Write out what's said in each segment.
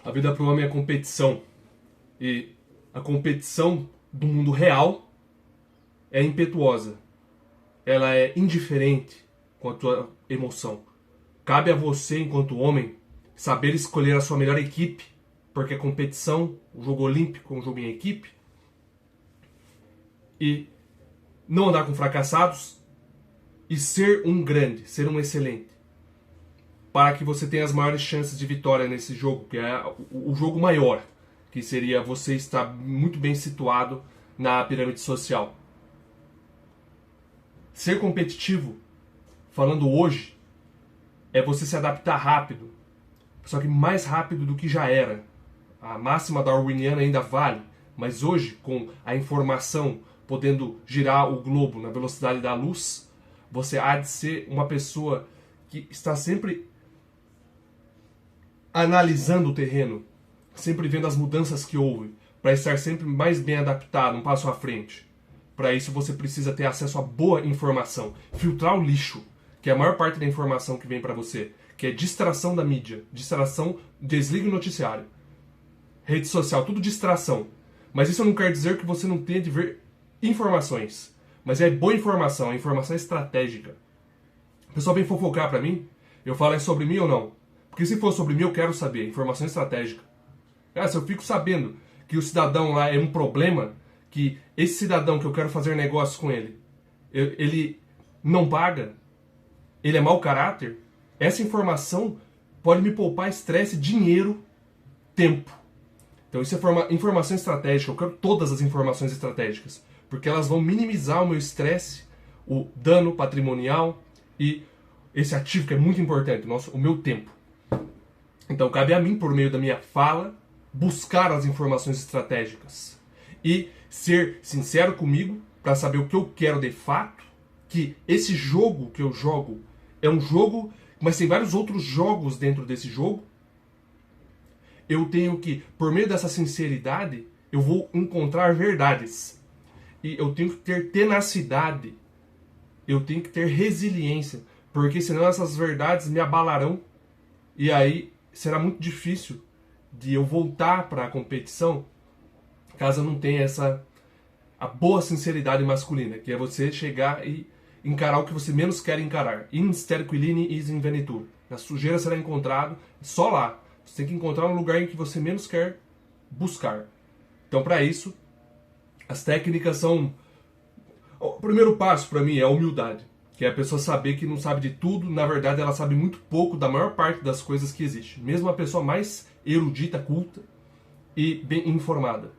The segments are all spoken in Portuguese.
A vida para o homem é competição. E a competição do mundo real é impetuosa. Ela é indiferente com a tua emoção. Cabe a você, enquanto homem, saber escolher a sua melhor equipe, porque a competição, o jogo olímpico é um jogo em equipe, e não andar com fracassados e ser um grande, ser um excelente, para que você tenha as maiores chances de vitória nesse jogo, que é o jogo maior, que seria você estar muito bem situado na pirâmide social. Ser competitivo, falando hoje, é você se adaptar rápido, só que mais rápido do que já era. A máxima darwiniana ainda vale, mas hoje, com a informação podendo girar o globo na velocidade da luz, você há de ser uma pessoa que está sempre analisando o terreno, sempre vendo as mudanças que houve, para estar sempre mais bem adaptado, um passo à frente. Para isso você precisa ter acesso a boa informação, filtrar o lixo, que é a maior parte da informação que vem para você, que é distração da mídia, distração, desligue o noticiário, rede social, tudo distração. Mas isso não quer dizer que você não tenha de ver informações, mas é boa informação, é informação estratégica. O pessoal vem fofocar para mim, eu falo é sobre mim ou não? Porque se for sobre mim eu quero saber, informação estratégica. Se eu fico sabendo que o cidadão lá é um problema, que esse cidadão que eu quero fazer negócio com ele, ele não paga, ele é mau caráter, essa informação pode me poupar estresse, dinheiro, tempo. Então isso é informação estratégica, eu quero todas as informações estratégicas, porque elas vão minimizar o meu estresse, o dano patrimonial e esse ativo que é muito importante, o meu tempo. Então cabe a mim, por meio da minha fala, buscar as informações estratégicas e ser sincero comigo para saber o que eu quero de fato, que esse jogo que eu jogo é um jogo, mas tem vários outros jogos dentro desse jogo. Eu tenho que, por meio dessa sinceridade, eu vou encontrar verdades. E eu tenho que ter tenacidade. Eu tenho que ter resiliência. Porque senão essas verdades me abalarão. E aí será muito difícil de eu voltar para a competição caso eu não tenha a boa sinceridade masculina, que é você chegar e encarar o que você menos quer encarar. In sterquilini is invenitur. Na sujeira será encontrado, só lá. Você tem que encontrar um lugar em que você menos quer buscar. Então, para isso, as técnicas são... O primeiro passo para mim é a humildade, que é a pessoa saber que não sabe de tudo, na verdade ela sabe muito pouco da maior parte das coisas que existem. Mesmo a pessoa mais erudita, culta e bem informada.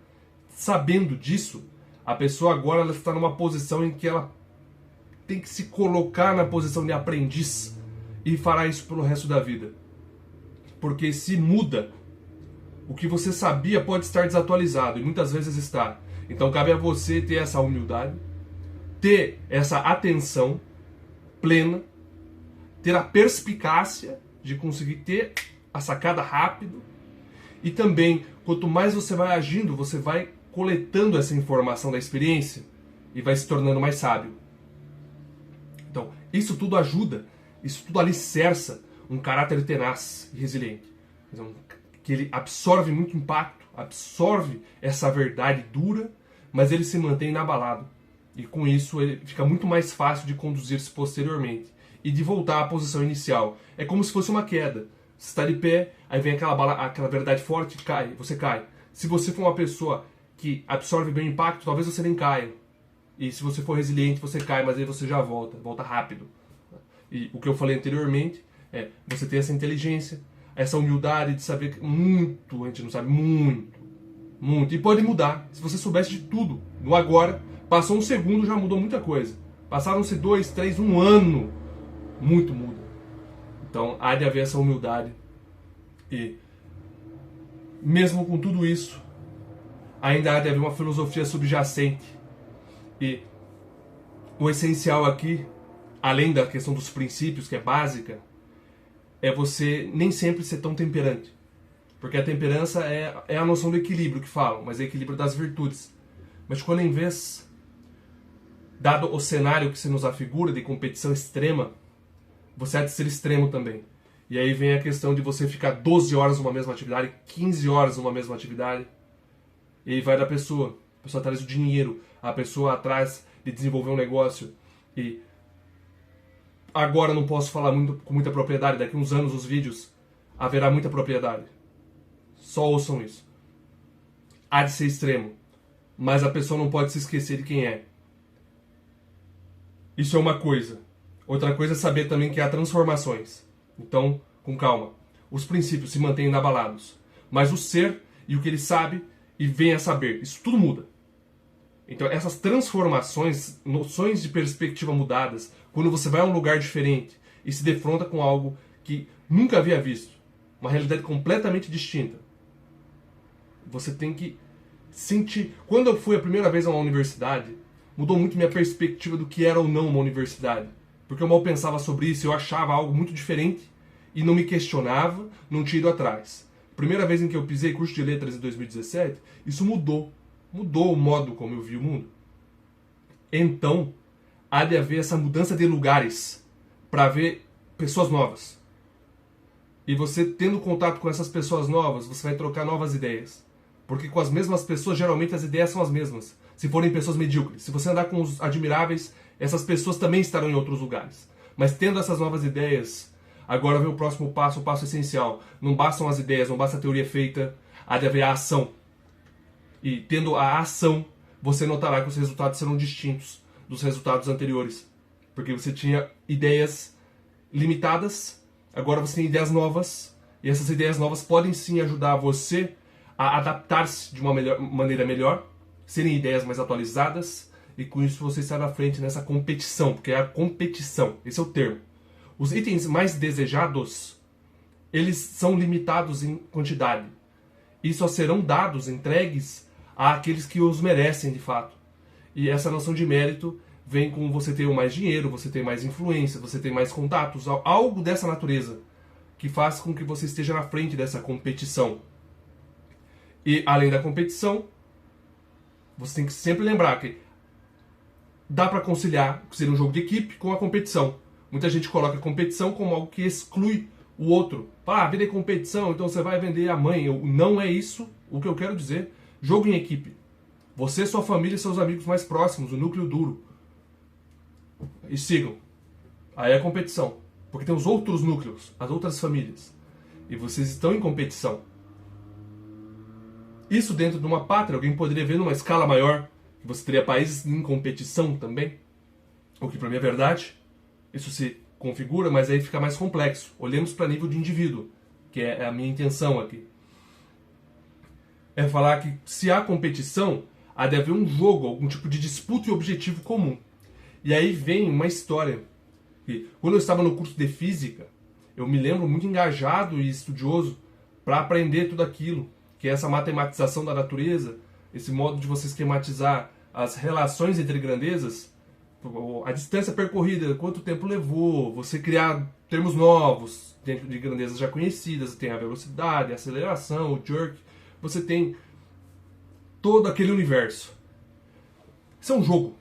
Sabendo disso, a pessoa agora ela está numa posição em que ela tem que se colocar na posição de aprendiz e fará isso pelo resto da vida. Porque se muda, o que você sabia pode estar desatualizado, e muitas vezes está. Então cabe a você ter essa humildade, ter essa atenção plena, ter a perspicácia de conseguir ter a sacada rápido, e também, quanto mais você vai agindo, você vai coletando essa informação da experiência e vai se tornando mais sábio. Então, isso tudo ajuda, isso tudo alicerça um caráter tenaz e resiliente. Então, que ele absorve muito impacto, absorve essa verdade dura, mas ele se mantém inabalado. E com isso ele fica muito mais fácil de conduzir-se posteriormente e de voltar à posição inicial. É como se fosse uma queda. Você está de pé, aí vem aquela verdade forte, você cai. Se você for uma pessoa que absorve bem o impacto, talvez você nem caia. E se você for resiliente, você cai, mas aí você já volta rápido. E o que eu falei anteriormente é você ter essa inteligência, essa humildade de saber que muito, a gente não sabe, muito. E pode mudar. Se você soubesse de tudo, no agora, passou um segundo, já mudou muita coisa. Passaram-se 2, 3, um ano, muito muda. Então há de haver essa humildade. E mesmo com tudo isso, ainda há de haver uma filosofia subjacente. E o essencial aqui, além da questão dos princípios, que é básica, é você nem sempre ser tão temperante. Porque a temperança é a noção do equilíbrio que falam, mas é equilíbrio das virtudes. Mas quando em vez, dado o cenário que se nos afigura de competição extrema, você há de ser extremo também. E aí vem a questão de você ficar 12 horas numa mesma atividade, 15 horas numa mesma atividade. E aí vai da pessoa. A pessoa atrás do dinheiro, a pessoa atrás de desenvolver um negócio. E agora não posso falar com muita propriedade, daqui uns anos os vídeos haverá muita propriedade. Só ouçam isso. Há de ser extremo, mas a pessoa não pode se esquecer de quem é. Isso é uma coisa. Outra coisa é saber também que há transformações. Então, com calma. Os princípios se mantêm inabalados, mas o ser e o que ele sabe e vem a saber, isso tudo muda. Então, essas transformações, noções de perspectiva mudadas, quando você vai a um lugar diferente e se defronta com algo que nunca havia visto, uma realidade completamente distinta, você tem que sentir. Quando eu fui a primeira vez a uma universidade, mudou muito minha perspectiva do que era ou não uma universidade. Porque eu mal pensava sobre isso, eu achava algo muito diferente e não me questionava, não tinha ido atrás. Primeira vez em que eu pisei curso de letras em 2017, isso mudou. Mudou o modo como eu vi o mundo. Então, há de haver essa mudança de lugares para ver pessoas novas. E você tendo contato com essas pessoas novas, você vai trocar novas ideias. Porque com as mesmas pessoas, geralmente as ideias são as mesmas. Se forem pessoas medíocres. Se você andar com os admiráveis, essas pessoas também estarão em outros lugares. Mas tendo essas novas ideias, agora vem o próximo passo, o passo essencial. Não bastam as ideias, não basta a teoria feita, há de haver a ação. E tendo a ação, você notará que os resultados serão distintos dos resultados anteriores. Porque você tinha ideias limitadas, agora você tem ideias novas, e essas ideias novas podem sim ajudar você a adaptar-se de uma maneira melhor, serem ideias mais atualizadas, e com isso você estar à frente nessa competição, porque é a competição, esse é o termo. Os itens mais desejados, eles são limitados em quantidade, e só serão dados, entregues, àqueles que os merecem de fato. E essa noção de mérito vem com você ter mais dinheiro, você ter mais influência, você ter mais contatos, algo dessa natureza, que faz com que você esteja na frente dessa competição. E além da competição, você tem que sempre lembrar que dá para conciliar ser um jogo de equipe com a competição. Muita gente coloca a competição como algo que exclui o outro. Fala, vender competição, então você vai vender a mãe. Não é isso o que eu quero dizer. Jogo em equipe. Você, sua família e seus amigos mais próximos, o núcleo duro. E sigam. Aí é a competição. Porque tem os outros núcleos, as outras famílias. E vocês estão em competição. Isso dentro de uma pátria, alguém poderia ver numa escala maior, que você teria países em competição também. O que para mim é verdade. Isso se configura, mas aí fica mais complexo. Olhemos para nível de indivíduo, que é a minha intenção aqui. É falar que se há competição, há de haver um jogo, algum tipo de disputa e objetivo comum. E aí vem uma história. Que, quando eu estava no curso de física, eu me lembro muito engajado e estudioso para aprender tudo aquilo, que é essa matematização da natureza, esse modo de você esquematizar as relações entre grandezas, a distância percorrida, quanto tempo levou, você criar termos novos dentro de grandezas já conhecidas, tem a velocidade, a aceleração, o jerk, você tem todo aquele universo. Isso é um jogo.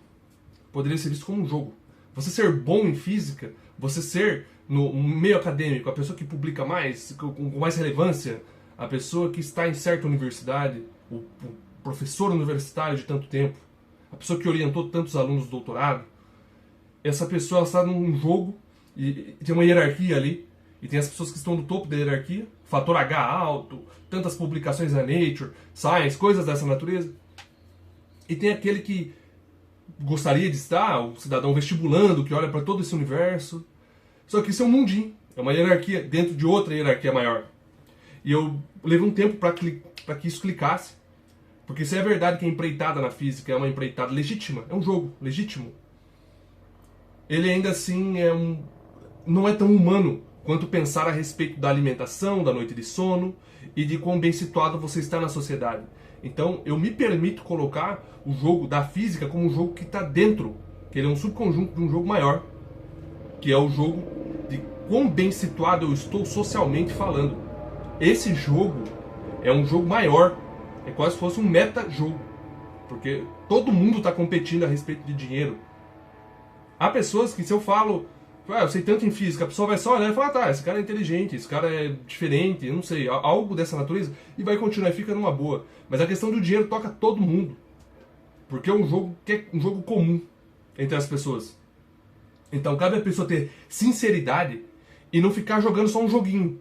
Poderia ser visto como um jogo. Você ser bom em física, você ser no meio acadêmico, a pessoa que publica mais, com mais relevância, a pessoa que está em certa universidade, o professor universitário de tanto tempo, a pessoa que orientou tantos alunos do doutorado, essa pessoa está num jogo e tem uma hierarquia ali, e tem as pessoas que estão no topo da hierarquia, fator H alto, tantas publicações na Nature, Science, coisas dessa natureza, e tem aquele que gostaria de estar, o cidadão vestibulando, que olha para todo esse universo, só que isso é um mundinho, é uma hierarquia dentro de outra hierarquia maior. E eu levei um tempo para que isso clicasse. Porque se é verdade que a empreitada na física é uma empreitada legítima, é um jogo legítimo, ele ainda assim não é tão humano quanto pensar a respeito da alimentação, da noite de sono e de quão bem situado você está na sociedade. Então eu me permito colocar o jogo da física como um jogo que está dentro, que ele é um subconjunto de um jogo maior, que é o jogo de quão bem situado eu estou socialmente falando. Esse jogo é um jogo maior, é quase se fosse um meta-jogo, porque todo mundo está competindo a respeito de dinheiro. Há pessoas que, se eu falo Ah, eu sei tanto em física, a pessoa vai só olhar e falar, ah, tá, esse cara é inteligente, esse cara é diferente, eu não sei, algo dessa natureza, e vai continuar, fica numa boa. Mas a questão do dinheiro toca todo mundo. Porque é um jogo que é um jogo comum entre as pessoas. Então cabe a pessoa ter sinceridade e não ficar jogando só um joguinho.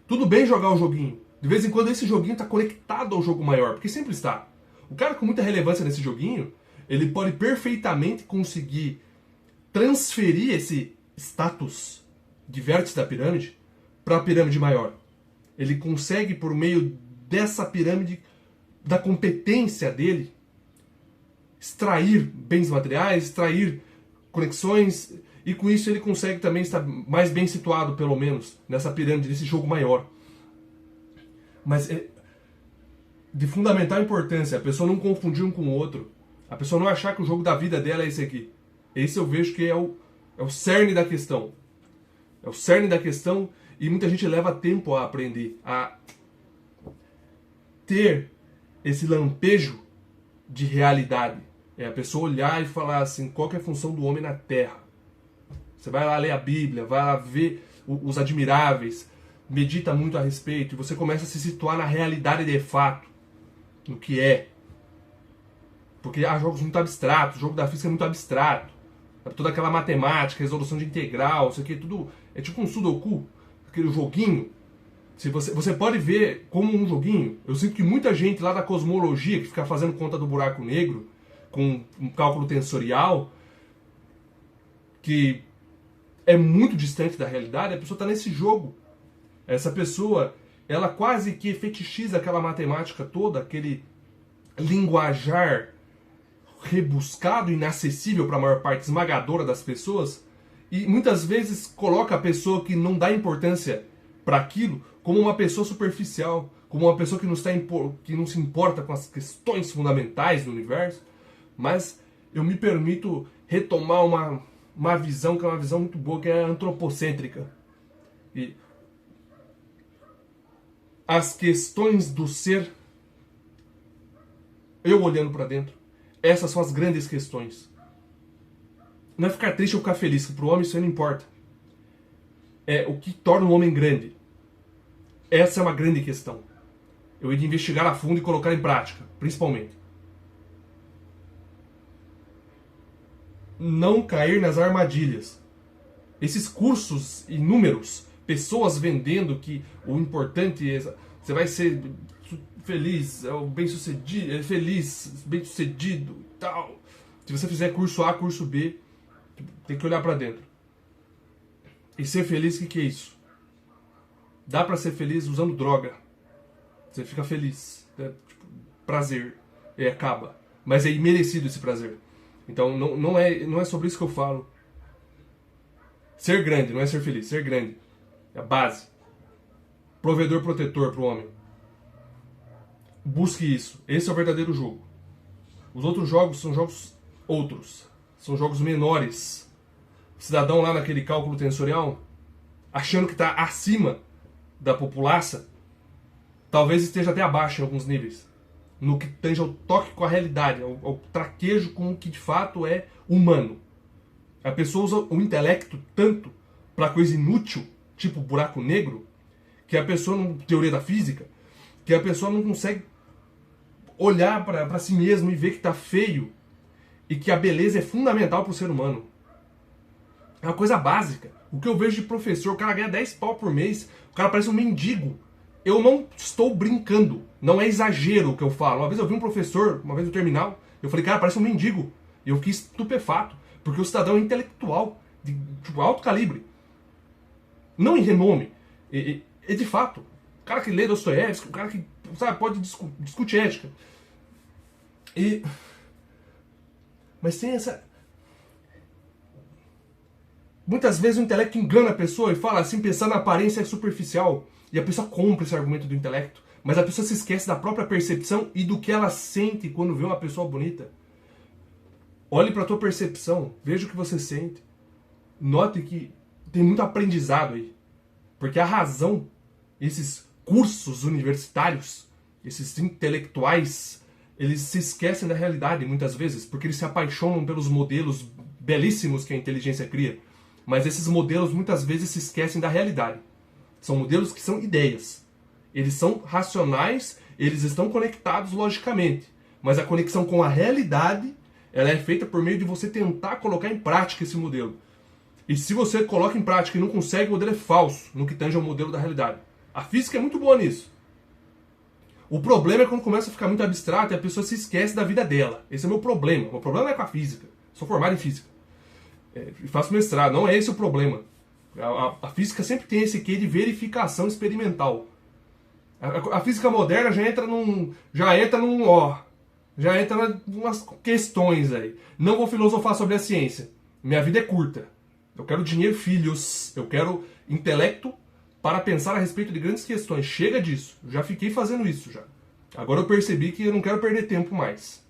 Tudo bem jogar um joguinho. De vez em quando esse joguinho está conectado ao jogo maior, porque sempre está. O cara com muita relevância nesse joguinho, ele pode perfeitamente conseguir transferir esse status de vértice da pirâmide para a pirâmide maior. Ele consegue, por meio dessa pirâmide, da competência dele, extrair bens materiais, extrair conexões, e com isso ele consegue também estar mais bem situado, pelo menos, nessa pirâmide, nesse jogo maior. Mas é de fundamental importância a pessoa não confundir um com o outro, a pessoa não achar que o jogo da vida dela é esse aqui. Esse eu vejo que é o cerne da questão. É o cerne da questão, e muita gente leva tempo a aprender, a ter esse lampejo de realidade. É a pessoa olhar e falar assim, qual que é a função do homem na Terra? Você vai lá ler a Bíblia, vai lá ver os admiráveis, medita muito a respeito, e você começa a se situar na realidade de fato, no que é. Porque há jogos muito abstratos, o jogo da física é muito abstrato. Toda aquela matemática, resolução de integral, isso aqui, tudo é tipo um sudoku, aquele joguinho. Se você pode ver como um joguinho. Eu sinto que muita gente lá da cosmologia, que fica fazendo conta do buraco negro, com um cálculo tensorial, que é muito distante da realidade, a pessoa está nesse jogo. Essa pessoa, ela quase que fetichiza aquela matemática toda, aquele linguajar rebuscado, inacessível para a maior parte esmagadora das pessoas, e muitas vezes coloca a pessoa que não dá importância para aquilo como uma pessoa superficial, como uma pessoa que não se importa com as questões fundamentais do universo. Mas eu me permito retomar uma visão que é uma visão muito boa, que é antropocêntrica. E as questões do ser, eu olhando para dentro, essas são as grandes questões. Não é ficar triste ou ficar feliz, que para o homem isso aí não importa. É o que torna o homem grande. Essa é uma grande questão. Eu ia investigar a fundo e colocar em prática, principalmente. Não cair nas armadilhas. Esses cursos inúmeros, pessoas vendendo que o importante é você vai ser feliz, bem-sucedido, feliz, bem-sucedido e tal. Se você fizer curso A, curso B, tem que olhar para dentro. E ser feliz, o que é isso? Dá para ser feliz usando droga. Você fica feliz, né? Tipo, prazer, e acaba. Mas é imerecido esse prazer. Então não é sobre isso que eu falo. Ser grande, não é ser feliz, ser grande. É a base. Provedor protetor para o homem. Busque isso. Esse é o verdadeiro jogo. Os outros jogos são jogos outros. São jogos menores. O cidadão lá naquele cálculo tensorial, achando que está acima da populaça, talvez esteja até abaixo em alguns níveis. No que tange ao toque com a realidade, ao traquejo com o que de fato é humano. A pessoa usa o intelecto tanto para coisa inútil, tipo buraco negro, que a pessoa, teoria da física, que a pessoa não consegue olhar para si mesmo e ver que está feio e que a beleza é fundamental para o ser humano. É uma coisa básica. O que eu vejo de professor, o cara ganha 10 pau por mês, o cara parece um mendigo. Eu não estou brincando, não é exagero o que eu falo. Uma vez eu vi um professor, uma vez no terminal, eu falei, cara, parece um mendigo. E eu fiquei estupefato, porque o cidadão é intelectual, de alto calibre. Não em renome. É de fato. O cara que lê Dostoiévski, o cara que pode discutir ética. Mas tem essa... Muitas vezes o intelecto engana a pessoa e fala assim, pensar na aparência é superficial. E a pessoa compra esse argumento do intelecto. Mas a pessoa se esquece da própria percepção e do que ela sente quando vê uma pessoa bonita. Olhe para a tua percepção, veja o que você sente. Note que tem muito aprendizado aí. Porque a razão, esses cursos universitários, esses intelectuais, eles se esquecem da realidade muitas vezes, porque eles se apaixonam pelos modelos belíssimos que a inteligência cria. Mas esses modelos muitas vezes se esquecem da realidade. São modelos que são ideias. Eles são racionais, eles estão conectados logicamente. Mas a conexão com a realidade, ela é feita por meio de você tentar colocar em prática esse modelo. E se você coloca em prática e não consegue, o modelo é falso no que tange ao modelo da realidade. A física é muito boa nisso. O problema é quando começa a ficar muito abstrato e a pessoa se esquece da vida dela. Esse é o meu problema. O meu problema não é com a física. Sou formado em física. Faço mestrado. Não é esse o problema. A física sempre tem esse quê de verificação experimental. A física moderna já entra num umas questões aí. Não vou filosofar sobre a ciência. Minha vida é curta. Eu quero dinheiro, filhos. Eu quero intelecto para pensar a respeito de grandes questões. Chega disso. Já fiquei fazendo isso já. Agora eu percebi que eu não quero perder tempo mais.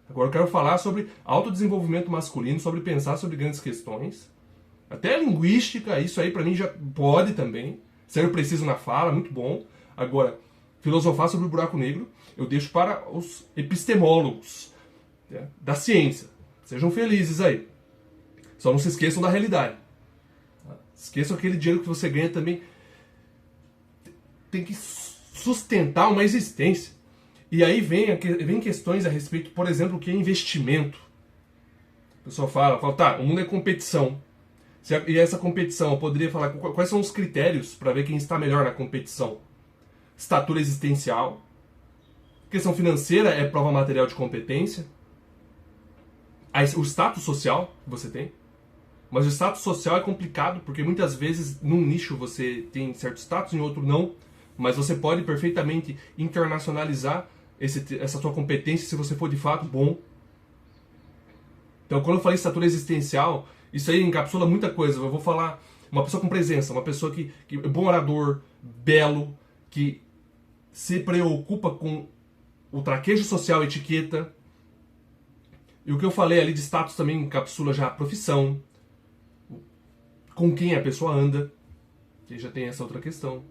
Agora eu quero falar sobre autodesenvolvimento masculino, sobre pensar sobre grandes questões. Até a linguística, isso aí pra mim já pode também. Ser preciso na fala, muito bom. Agora, filosofar sobre o buraco negro, eu deixo para os epistemólogos, né, da ciência. Sejam felizes aí. Só não se esqueçam da realidade. Esqueçam aquele dinheiro que você ganha também. Tem que sustentar uma existência. E aí vem questões a respeito, por exemplo, o que é investimento. O pessoal fala, tá, o mundo é competição. E essa competição, eu poderia falar quais são os critérios para ver quem está melhor na competição. Estatura existencial. Questão financeira é prova material de competência. O status social que você tem. Mas o status social é complicado, porque muitas vezes num nicho você tem certo status, em outro não. Mas você pode perfeitamente internacionalizar essa sua competência se você for de fato bom. Então, quando eu falei estatura existencial, isso aí encapsula muita coisa. Eu vou falar uma pessoa com presença, uma pessoa que é bom orador, belo, que se preocupa com o traquejo social, etiqueta. E o que eu falei ali de status também encapsula já a profissão, com quem a pessoa anda, que já tem essa outra questão.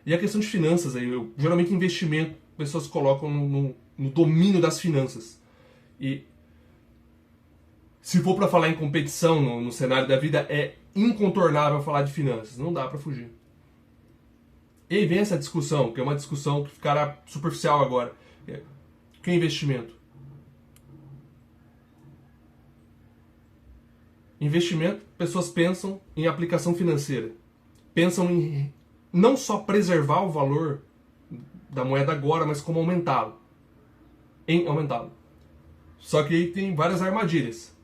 E a questão de finanças, aí, geralmente investimento, pessoas colocam no domínio das finanças. E se for para falar em competição no cenário da vida, é incontornável falar de finanças, não dá para fugir. E aí vem essa discussão, que é uma discussão que ficará superficial agora. O que é investimento? Investimento, pessoas pensam em aplicação financeira. Pensam em não só preservar o valor da moeda agora, mas como aumentá-lo. Em aumentá-lo. Só que aí tem várias armadilhas.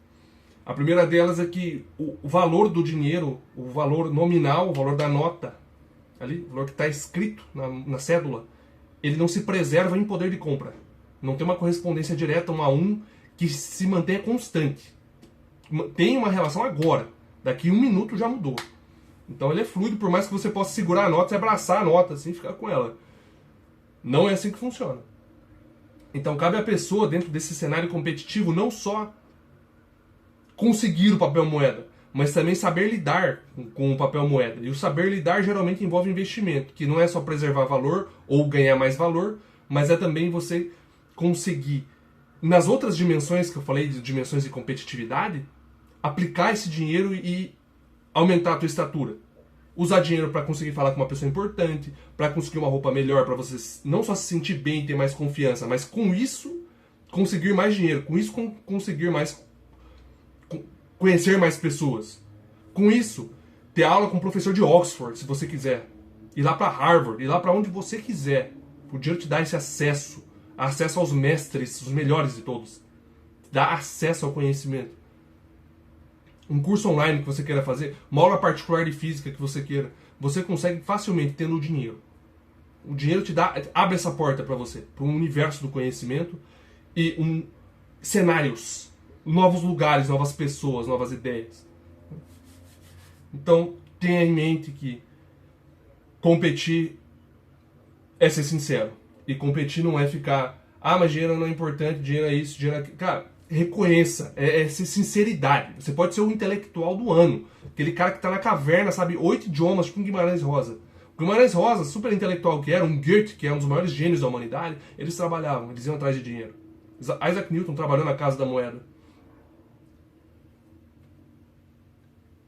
A primeira delas é que o valor do dinheiro, o valor nominal, o valor da nota, ali, o valor que está escrito na cédula, ele não se preserva em poder de compra. Não tem uma correspondência direta 1 a 1 que se mantenha constante. Tem uma relação agora. Daqui 1 minuto já mudou. Então ele é fluido, por mais que você possa segurar a nota e abraçar a nota assim, e ficar com ela. Não é assim que funciona. Então cabe à pessoa, dentro desse cenário competitivo, não só conseguir o papel moeda, mas também saber lidar com o papel moeda. E o saber lidar geralmente envolve investimento, que não é só preservar valor ou ganhar mais valor, mas é também você conseguir, nas outras dimensões que eu falei, de dimensões de competitividade, aplicar esse dinheiro e aumentar a tua estatura. Usar dinheiro para conseguir falar com uma pessoa importante, para conseguir uma roupa melhor, para você não só se sentir bem e ter mais confiança, mas com isso conseguir mais dinheiro, com isso conseguir mais conhecer mais pessoas. Com isso, ter aula com um professor de Oxford, se você quiser. Ir lá para Harvard, ir lá para onde você quiser. O dinheiro te dá esse acesso aos mestres, os melhores de todos. Te dá acesso ao conhecimento. Um curso online que você queira fazer, uma aula particular de física que você queira, você consegue facilmente tendo o dinheiro. O dinheiro te abre essa porta para você, para um universo do conhecimento e cenários, novos lugares, novas pessoas, novas ideias. Então, tenha em mente que competir é ser sincero. E competir não é ficar, mas dinheiro não é importante, dinheiro é isso, dinheiro é aquilo. Cara, reconheça, é ser sinceridade. Você pode ser o intelectual do ano. Aquele cara que está na caverna, sabe 8 idiomas, tipo um Guimarães Rosa. O Guimarães Rosa, super intelectual que era, um Goethe, que é um dos maiores gênios da humanidade, eles trabalhavam, eles iam atrás de dinheiro. Isaac Newton trabalhou na Casa da Moeda.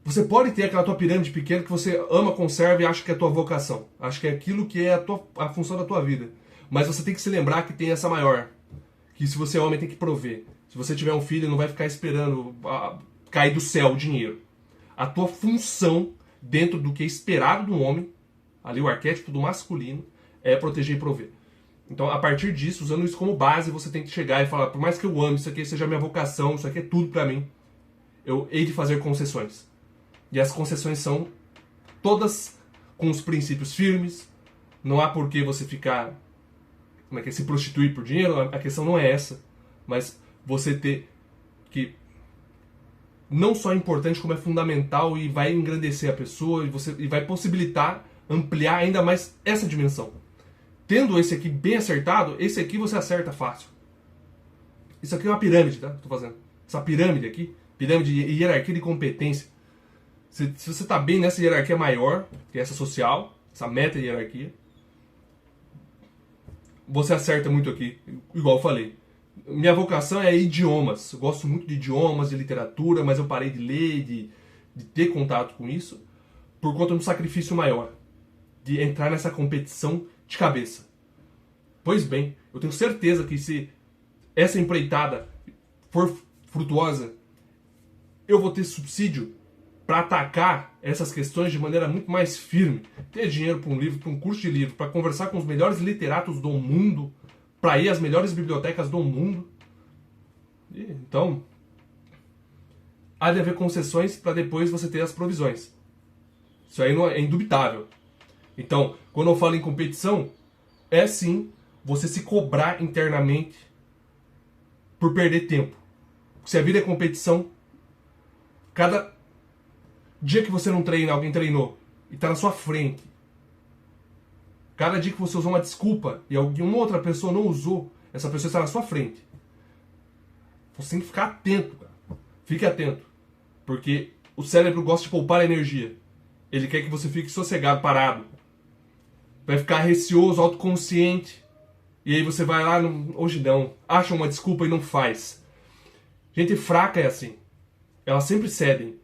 Você pode ter aquela tua pirâmide pequena que você ama, conserva e acha que é a tua vocação. Acha que é aquilo que é a função da tua vida. Mas você tem que se lembrar que tem essa maior. Que se você é homem tem que prover. Se você tiver um filho, não vai ficar esperando cair do céu o dinheiro. A tua função, dentro do que é esperado do homem, ali o arquétipo do masculino, é proteger e prover. Então, a partir disso, usando isso como base, você tem que chegar e falar, por mais que eu ame, isso aqui seja a minha vocação, isso aqui é tudo pra mim, eu hei de fazer concessões. E as concessões são todas com os princípios firmes. Não há por que você ficar, se prostituir por dinheiro. A questão não é essa. Mas você ter que não só é importante, como é fundamental e vai engrandecer a pessoa e vai possibilitar ampliar ainda mais essa dimensão. Tendo esse aqui bem acertado, esse aqui você acerta fácil. Isso aqui é uma pirâmide, tá? Tô fazendo. Essa pirâmide aqui, pirâmide de hierarquia de competência. Se você está bem nessa hierarquia maior, que é essa social, essa meta hierarquia, você acerta muito aqui, igual eu falei. Minha vocação é idiomas. Eu gosto muito de idiomas, de literatura, mas eu parei de ler, de ter contato com isso, por conta de um sacrifício maior, de entrar nessa competição de cabeça. Pois bem, eu tenho certeza que se essa empreitada for frutuosa, eu vou ter subsídio para atacar essas questões de maneira muito mais firme. Ter dinheiro para um livro, para um curso de livro, para conversar com os melhores literatos do mundo, para ir às melhores bibliotecas do mundo. Então, há de haver concessões para depois você ter as provisões. Isso aí não é indubitável. Então, quando eu falo em competição, é sim você se cobrar internamente por perder tempo. Se a vida é competição, cada dia que você não treina, alguém treinou e está na sua frente. Cada dia que você usou uma desculpa e alguma outra pessoa não usou, essa pessoa está na sua frente. Você tem que ficar atento, cara. Fique atento. Porque o cérebro gosta de poupar energia. Ele quer que você fique sossegado, parado. Vai ficar receoso, autoconsciente. E aí você vai lá, hoje não, acha uma desculpa e não faz. Gente fraca é assim. Elas sempre cedem.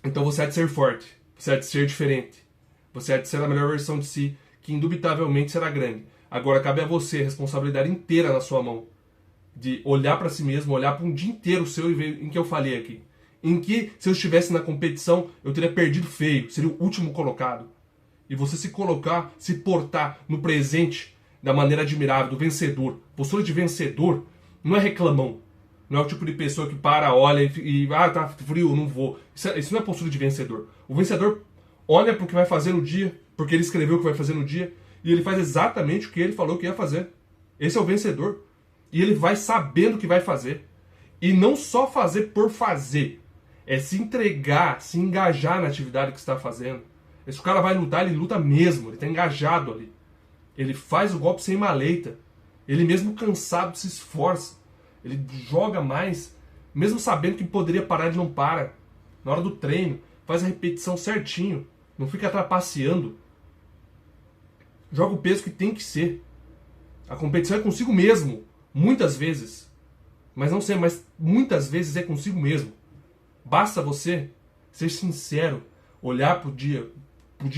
Então você há de ser forte. Você há de ser diferente. Você há de ser a melhor versão de si, que indubitavelmente será grande. Agora cabe a você a responsabilidade inteira na sua mão. De olhar para si mesmo, olhar para um dia inteiro seu e ver em que eu falei aqui. Em que, se eu estivesse na competição, eu teria perdido feio, seria o último colocado. E você se colocar, se portar no presente da maneira admirável, do vencedor. Postura de vencedor não é reclamão. Não é o tipo de pessoa que para, olha e tá frio, não vou. Isso não é postura de vencedor. O vencedor olha para o que vai fazer no dia, porque ele escreveu o que vai fazer no dia, e ele faz exatamente o que ele falou que ia fazer. Esse é o vencedor. E ele vai sabendo o que vai fazer. E não só fazer por fazer. É se entregar, se engajar na atividade que está fazendo. Esse cara vai lutar, ele luta mesmo, ele está engajado ali. Ele faz o golpe sem maleita. Ele mesmo cansado se esforça. Ele joga mais, mesmo sabendo que poderia parar, ele não para. Na hora do treino, faz a repetição certinho. Não fica trapaceando. Joga o peso que tem que ser. A competição é consigo mesmo. Muitas vezes. Mas não sei, mas muitas vezes é consigo mesmo. Basta você ser sincero. Olhar pro dia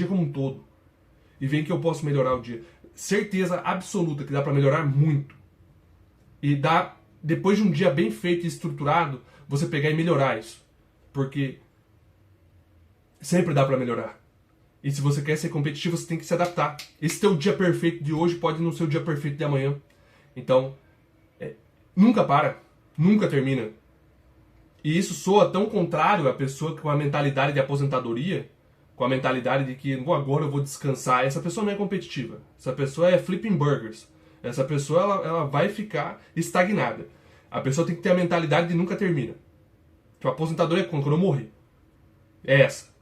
como um todo. E ver que eu posso melhorar o dia. Certeza absoluta que dá para melhorar muito. E dá, depois de um dia bem feito e estruturado, você pegar e melhorar isso. Porque sempre dá para melhorar. E se você quer ser competitivo, você tem que se adaptar. Esse teu dia perfeito de hoje pode não ser o dia perfeito de amanhã. Então, nunca para. Nunca termina. E isso soa tão contrário à pessoa com a mentalidade de aposentadoria, com a mentalidade de que agora eu vou descansar. Essa pessoa não é competitiva. Essa pessoa é flipping burgers. Essa pessoa ela vai ficar estagnada. A pessoa tem que ter a mentalidade de nunca termina. Tipo, a aposentadoria é quando eu morrer. É essa.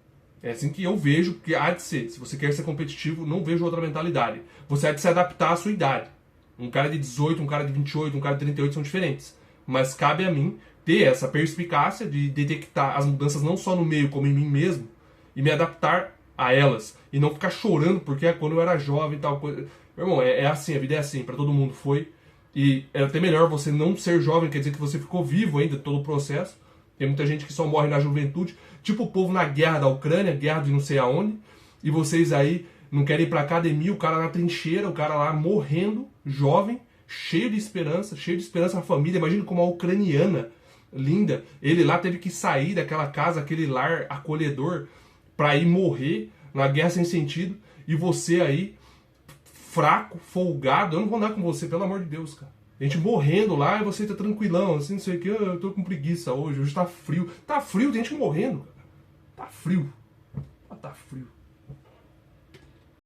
É assim que eu vejo que há de ser. Se você quer ser competitivo, não vejo outra mentalidade. Você há de se adaptar à sua idade. Um cara de 18, um cara de 28, um cara de 38 são diferentes. Mas cabe a mim ter essa perspicácia de detectar as mudanças não só no meio, como em mim mesmo, e me adaptar a elas. E não ficar chorando porque é quando eu era jovem e tal coisa. Meu irmão, é assim, a vida é assim, pra todo mundo foi. E é até melhor você não ser jovem, quer dizer que você ficou vivo ainda todo o processo, Tem muita gente que só morre na juventude, tipo o povo na guerra da Ucrânia, guerra de não sei aonde, e vocês aí não querem ir pra academia, o cara na trincheira, o cara lá morrendo, jovem, cheio de esperança na família. Imagina como a ucraniana, linda, ele lá teve que sair daquela casa, aquele lar acolhedor, pra ir morrer na guerra sem sentido, e você aí, fraco, folgado, eu não vou andar com você, pelo amor de Deus, cara. A gente morrendo lá e você tá tranquilão, assim, não sei o que, eu tô com preguiça hoje tá frio. Tá frio, tem gente morrendo, cara. Tá frio. Tá frio.